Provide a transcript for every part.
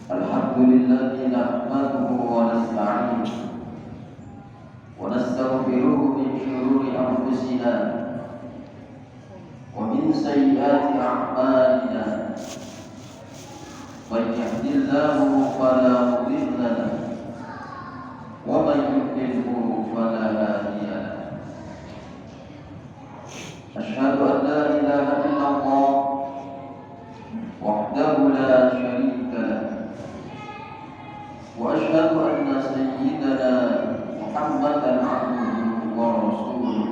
الحمد لله نحمده ونستعينه ونستغفره من شرور أنفسنا ومن سيئات أعمالنا من يهد الله فلا مضل له ومن يضلله فلا هادي له أشهد أن لا إله إلا الله وحده لا شريك له وأشهد أن سيدنا محمدا عبده ورسوله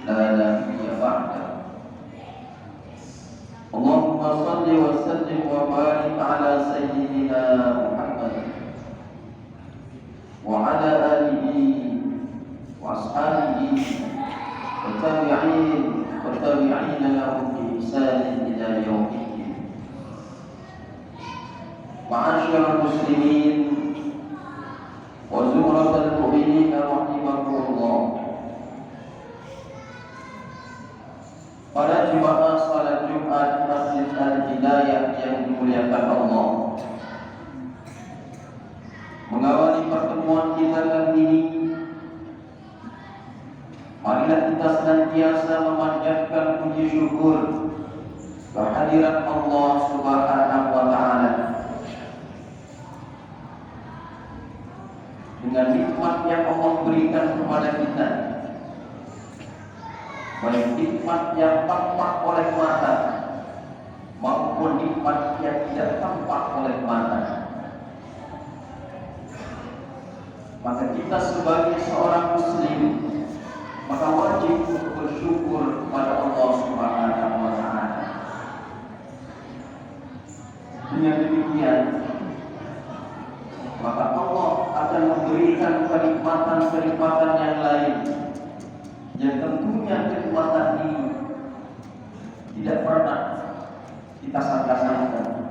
لا نبي بعده اللهم صل وسلم وبارك على سيدنا محمد وعلى آله وأصحابه والتابعين لهم بإحسان إلى يوم الدين. معاشر المسلمين وزمرة المؤمنين رحمكم الله. Para jemaah salat Jumat Masjid Al-Hidayah yang dimuliakan Allah, mengawali pertemuan kita kali ini, marilah kita senantiasa memanjatkan puji syukur kehadirat Allah Subhanahu wa Ta'ala dengan nikmat yang Allah berikan kepada kita, baik nikmat yang tampak oleh mata maupun nikmat yang tidak tampak oleh mata. Maka kita sebagai seorang muslim maka wajib untuk bersyukur kepada Allah Subhanahu wa Ta'ala. Dengan demikian maka Allah akan memberikan kenikmatan-kenikmatan yang lain, yang tentunya kenikmatan ini tidak pernah kita sangka-sangka.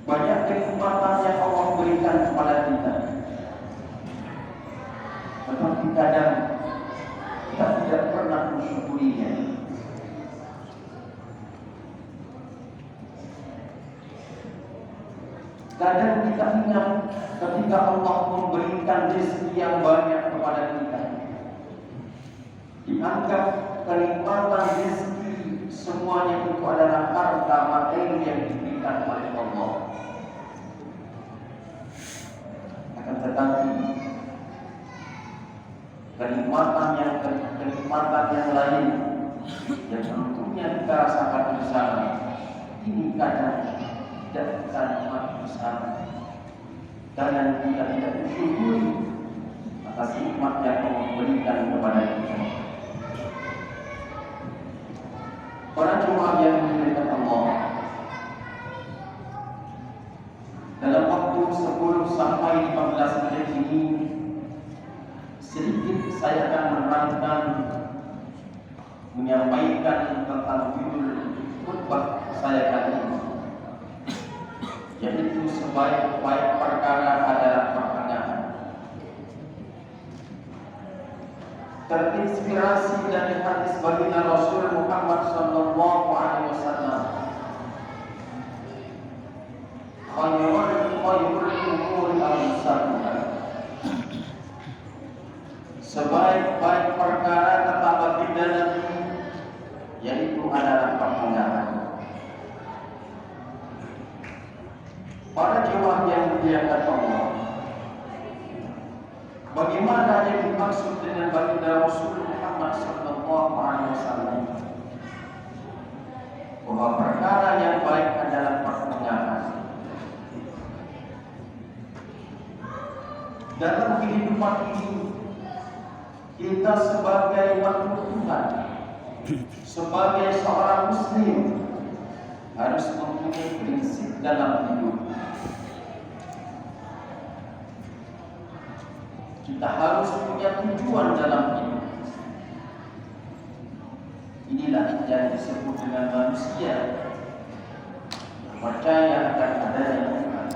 Banyak kenikmatan yang Allah berikan kepada kita, tetapi kadang kita tidak pernah mensyukurinya. Kadang kita ingat ketika Allah memberikan rezeki yang banyak kepada kita, dianggap kenikmatan rezeki semuanya itu adalah harta materi yang diberikan oleh Allah. Akan tetapi kenikmatan yang lain yang tentunya kita rasakan bersama ini kadang tidak kita nikmati bersama, dan kita tidak bersyukuri atas nikmat yang Allah berikan kepada kita. Para jemaah yang dimuliakan Allah, dalam waktu 10 sampai 15 menit ini sedikit saya akan menerangkan, menyampaikan tentang judul khutbah saya kali ini, yaitu sebaik-baik perkara adalah pertengahan. Terinspirasi dari hadis baginda Rasul Muhammad sallallahu alaihi wasallam, khairul umuri awsatuha. Sebaik-baik perkara kata baginda Nabi yaitu adalah pertengahan. Para jemaah yang dimuliakan Allah, bagaimana yang dimaksud dengan baginda Rasul Muhammad sallallahu alaihi wasallam bahwa perkara yang baik adalah pertengahan? Dalam kehidupan ini kita sebagai makhluk Tuhan, sebagai seorang muslim harus mempunyai prinsip dalam hidup. Kita harus punya tujuan dalam hidup. Inilah yang disebut dengan manusia yang percaya akan adanya Tuhan.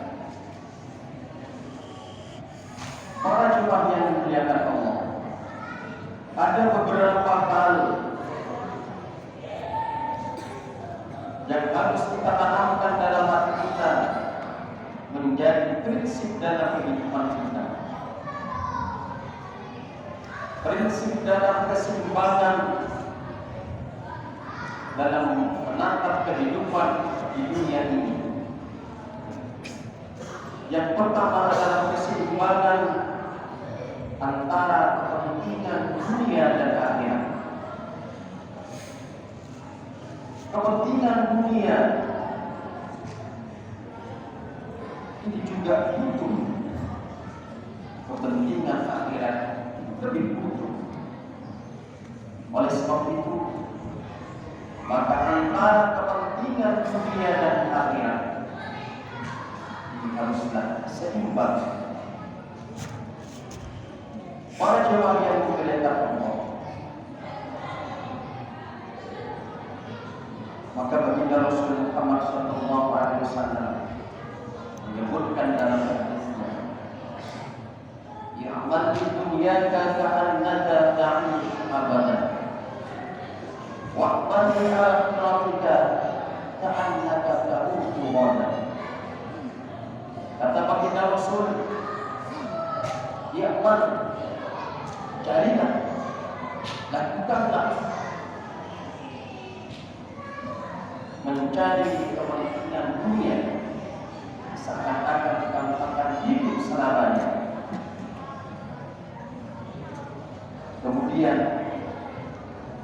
Para jemaah yang dimuliakan Allah, ada beberapa hal yang harus kita tanamkan dalam hati kita menjadi prinsip dalam kehidupan kita. Prinsip dalam keseimbangan dalam menatap kehidupan di dunia ini. Yang pertama adalah keseimbangan antara kepentingan dunia dan akhirat. Kepentingan dunia ini juga butuh, kepentingan akhirat lebih butuh. Oleh sebab itu, maka antara kepentingan dunia dan akhirat ini haruslah seimbang. Para jemaah yang dimuliakan Allah, maka baginda Rasul Muhammad SAW menyebutkan dalam hadisnya, "Ya'mal di dunyaka ka'annaka ta'ishu abadan, wa'mal di akhiratika ka'annaka ta'udhu ghadan." Kata baginda Rasul, "Ya'mal, carilah, lakukanlah mencari kepentingan dunia seakan-akan kamu akan hidup selamanya." Kemudian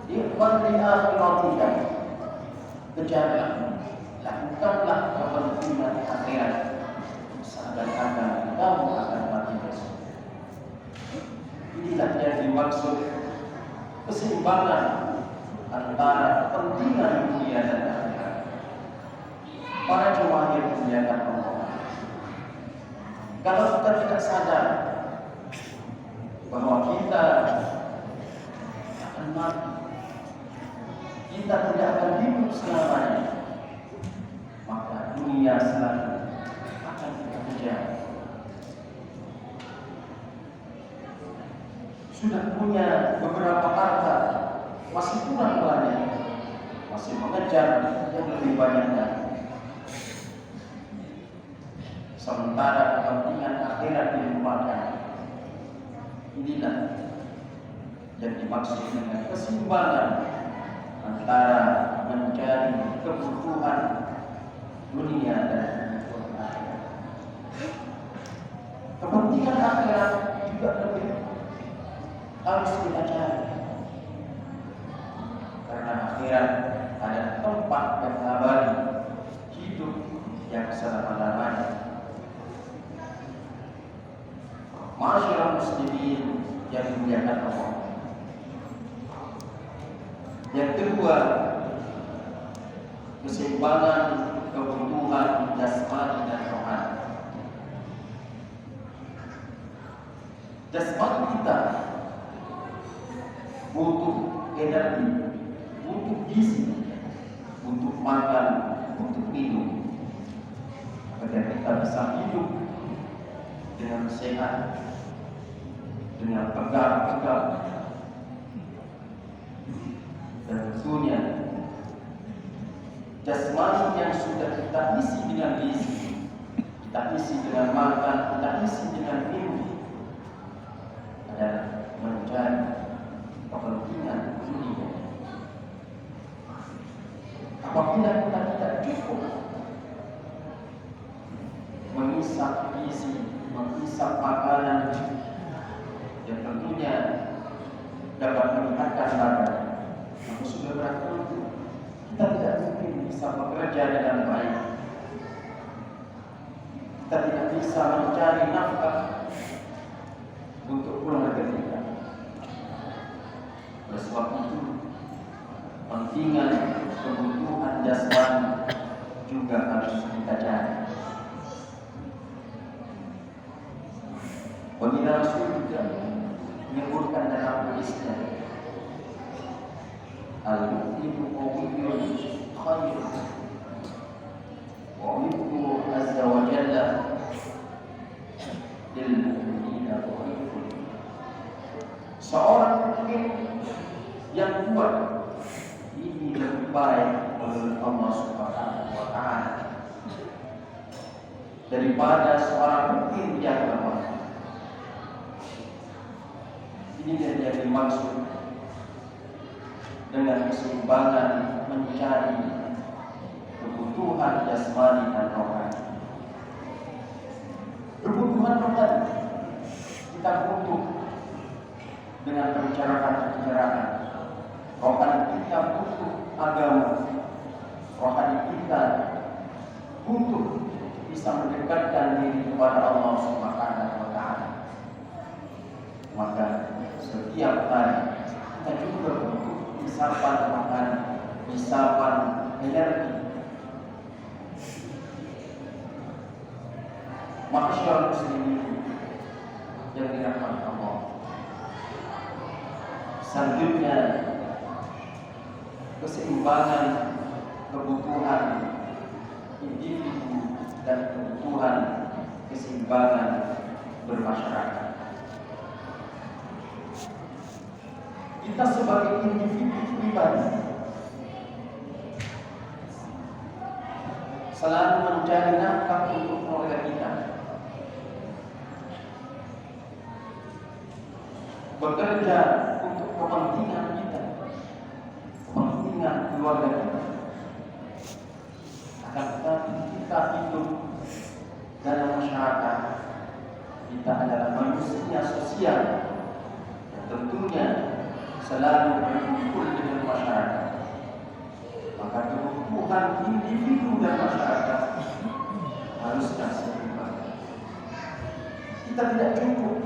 ikhwan di akhiratika, kejarlah, lakukanlah kepentingan akhirat seakan-akan kamu akan mati besok. Inilah yang dimaksud keseimbangan antara kepentingan dunia dan akhirat. Para jemaah yang dimuliakan Allah, kalau kita tidak sadar bahwa kita akan mati, kita tidak akan hidup selamanya, maka dunia selalu akan kita kejar. Sudah punya beberapa harta, masih kurang banyak, masih mengejar yang lebih banyak lagi. Sementara kepentingan akhirat dilupakan. Inilah yang dimaksud dengan keseimbangan antara mencari kebutuhan dunia dan kebutuhan akhirat. Kepentingan akhirat juga lebih harus kita cari, karena akhirat ada tempat yang abadi, hidup yang selama-lamanya. Masyarakat muslimin yang dimuliakan Allah. Yang kedua, keseimbangan kebutuhan jasmani dan rohani. Jasmani kita butuh energi, butuh gizi, butuh makan, butuh minum, agar kita bisa hidup dengan sehat, dengan tegar, dan tentunya jasmani yang sudah kita isi dengan gizi, kita isi dengan makan, kita isi dengan minum, adalah mencari kepentingan dunia. Apabila kita tidak cukup mengisap gizi, mengisap makanan yang tentunya dapat meningkatkan badan, maka sudah berarti kita tidak mungkin bisa bekerja dengan baik. Kita tidak bisa mencari nafkah untuk keluarga kita. Oleh sebab itu, kepentingan kebutuhan jasmani juga harus kita cari. Baginda Rasul juga menyebutkan dalam hadisnya, al-mu'minu qawiyyun khairun wa mithlu azza wa jalla lil mu'minina khairun. Seorang mukmin yang kuat ini lebih baik menurut Allah Subhanahu daripada seorang mukmin yang lemah. Ini yang dimaksud dengan keseimbangan mencari kebutuhan jasmani dan rohani. Kebutuhan rohani kita butuh dengan pencerahan. Rohani kita butuh agama. Rohani kita butuh bisa mendekatkan diri kepada Allah Subhanahu wa Ta'ala. Maka setiap hari kita juga butuh isapan makanan, isapan energi. Masyaallah muslimin yang dirahmati Allah. Selanjutnya keseimbangan kebutuhan individu dan kebutuhan keseimbangan bermasyarakat. Kita sebagai individu pribadi selalu mencari nafkah untuk keluarga kita, bekerja untuk kepentingan kita, kepentingan keluarga kita. Akan tetapi kita hidup dalam masyarakat, kita adalah manusia sosial yang tentunya selalu berkumpul dengan masyarakat. Maka kebutuhan individu dan masyarakat haruslah seimbang. Kita tidak cukup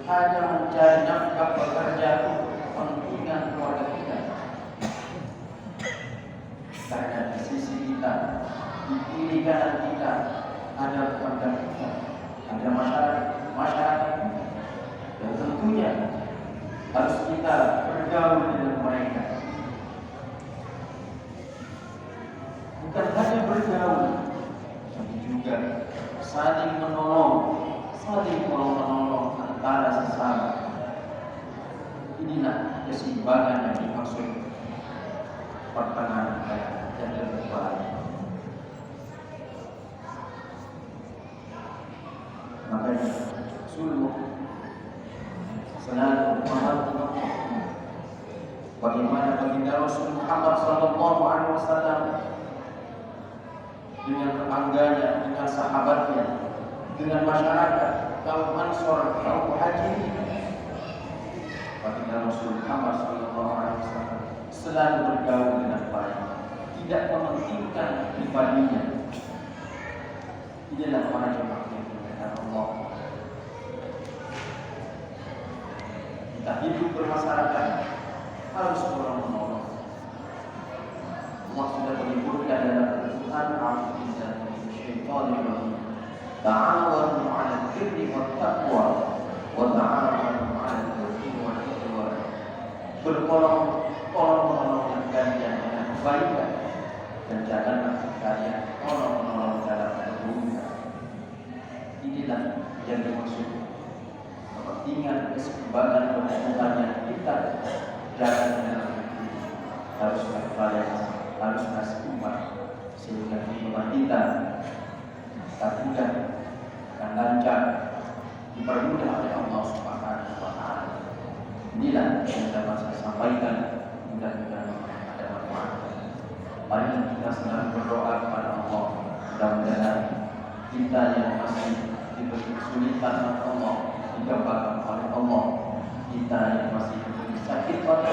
hanya mencari nafkah bekerja untuk kepentingan keluarga kita, karena di sisi kita, di kiri kanan kita ada keluarga kita, ada masyarakat kita, dan tentunya harus kita bergaul dengan mereka. Bukan hanya bergaul, tapi juga saling menolong antara sesama. Inilah keseimbangan yang dimaksud pertengahan yang lebih baik. Makanya suluh selalu memahami bagaimana baginda Rasul Muhammad SAW dengan tetangganya, dengan sahabatnya, dengan masyarakat kaum Ansor, kaum Muhajirin. Baginda Rasul Muhammad SAW selalu bergaul dengan baik, tidak mementingkan pribadinya. Inilah wajah yang Allah. Kita hidup bermasyarakat harus tolong menolong. Allah sudah menyebutkan dalam Al-Quran, "A'udzubillahi minasyaitonir rajim. Ta'awanu 'alal birri wat taqwa wa ta'awanu 'alal birri wal 'udwan." Tolong-menolong kalian dengan kebaikan dan janganlah kalian tolong-menolong dalam keburukan. Inilah yang dimaksud kepentingan keseimbangan kebutuhan yang kita jalan dalam hidup haruslah balance, haruslah seimbang, sehingga kehidupan kita mudah dan lancar, dipermudah oleh Allah Subhanahu wa Ta'ala. Inilah yang dapat saya sampaikan, mudah-mudahan ada manfaat. Mari kita selalu berdoa kepada Allah, mudah-mudahan kita yang masih diberi kesulitan oleh Allah, digambarkan oleh Allah, kita yang masih diberi sakit oleh